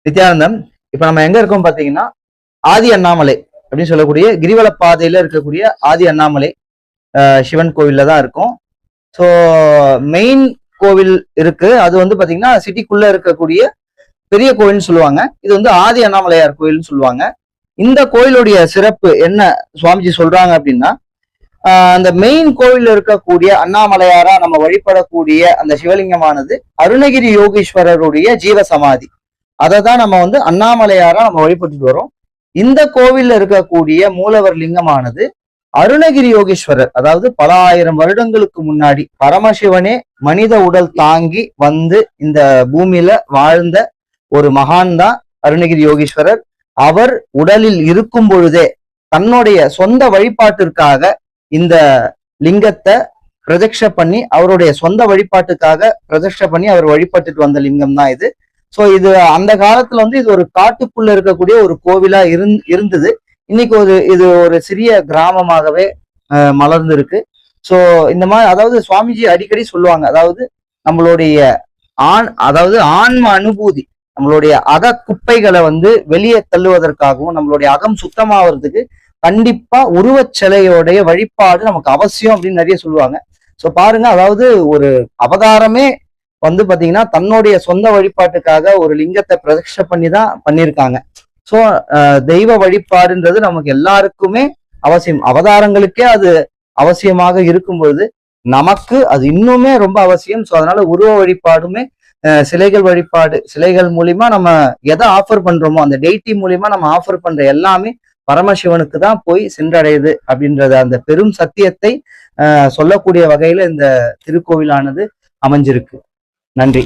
நித்யானந்தம். இப்ப நம்ம எங்க இருக்கோம் பாத்தீங்கன்னா ஆதி அண்ணாமலை அப்படின்னு சொல்லக்கூடிய கிரிவல பாதையில இருக்கக்கூடிய ஆதி அண்ணாமலை சிவன் கோவில்ல தான் இருக்கும். ஸோ மெயின் கோவில் இருக்கு. அது வந்து பாத்தீங்கன்னா சிட்டிக்குள்ள இருக்கக்கூடிய பெரிய கோயில்னு சொல்லுவாங்க. இது வந்து ஆதி அண்ணாமலையார் கோயில்னு சொல்லுவாங்க. இந்த கோயிலுடைய சிறப்பு என்ன சுவாமிஜி சொல்றாங்க அப்படின்னா, அந்த மெயின் கோவில் இருக்கக்கூடிய அண்ணாமலையாரா நம்ம வழிபடக்கூடிய அந்த சிவலிங்கமானது அருணகிரி யோகீஸ்வரருடைய ஜீவ சமாதி. அதை தான் நம்ம வந்து அண்ணாமலையாரா நம்ம வழிபட்டுட்டு வரோம். இந்த கோவில்ல இருக்கக்கூடிய மூலவர் லிங்கமானது அருணகிரி யோகீஸ்வரர், அதாவது பல ஆயிரம் வருடங்களுக்கு முன்னாடி பரமசிவனே மனித உடல் தாங்கி வந்து இந்த பூமியில வாழ்ந்த ஒரு மகான் தான் அருணகிரி யோகீஸ்வரர். அவர் உடலில் இருக்கும் பொழுதே தன்னுடைய சொந்த வழிபாட்டிற்காக இந்த லிங்கத்தை பிரதட்ச பண்ணி, அவருடைய சொந்த வழிபாட்டுக்காக பிரதட்ச பண்ணி அவர் வழிபட்டுட்டு வந்த லிங்கம் தான் இது. சோ இது அந்த காலத்துல வந்து இது ஒரு காட்டுக்குள்ள இருக்கக்கூடிய ஒரு கோவிலா இருந்தது. இன்னைக்கு இது ஒரு சிறிய கிராமமாகவே மலர்ந்திருக்கு. சோ இந்த மாதிரி, அதாவது சுவாமிஜி அடிக்கடி சொல்லுவாங்க, அதாவது நம்மளுடைய ஆன்ம அனுபூதி, நம்மளுடைய அக குப்பைகளை வந்து வெளியே தள்ளுவதற்காகவும் நம்மளுடைய அகம் சுத்தமாவதுக்கு கண்டிப்பா உருவச் சிலையோடைய வழிபாடு நமக்கு அவசியம் அப்படின்னு நிறைய சொல்லுவாங்க. சோ பாருங்க, அதாவது ஒரு அவதாரமே வந்து பாத்தீங்கன்னா தன்னுடைய சொந்த வழிபாட்டுக்காக ஒரு லிங்கத்தை பிரதட்ச பண்ணி தான் பண்ணியிருக்காங்க. சோ தெய்வ வழிபாடுன்றது நமக்கு எல்லாருக்குமே அவசியம். அவதாரங்களுக்கே அது அவசியமாக இருக்கும் பொழுது நமக்கு அது இன்னுமே ரொம்ப அவசியம். ஸோ அதனால உருவ வழிபாடுமே, சிலைகள் வழிபாடு, சிலைகள் மூலியமா நம்ம எதை ஆஃபர் பண்றோமோ அந்த டெய்டி மூலியமா நம்ம ஆஃபர் பண்ற எல்லாமே பரமசிவனுக்கு தான் போய் சென்றடையுது அப்படின்றத அந்த பெரும் சத்தியத்தை சொல்லக்கூடிய வகையில இந்த திருக்கோவிலானது அமைஞ்சிருக்கு. நன்றி.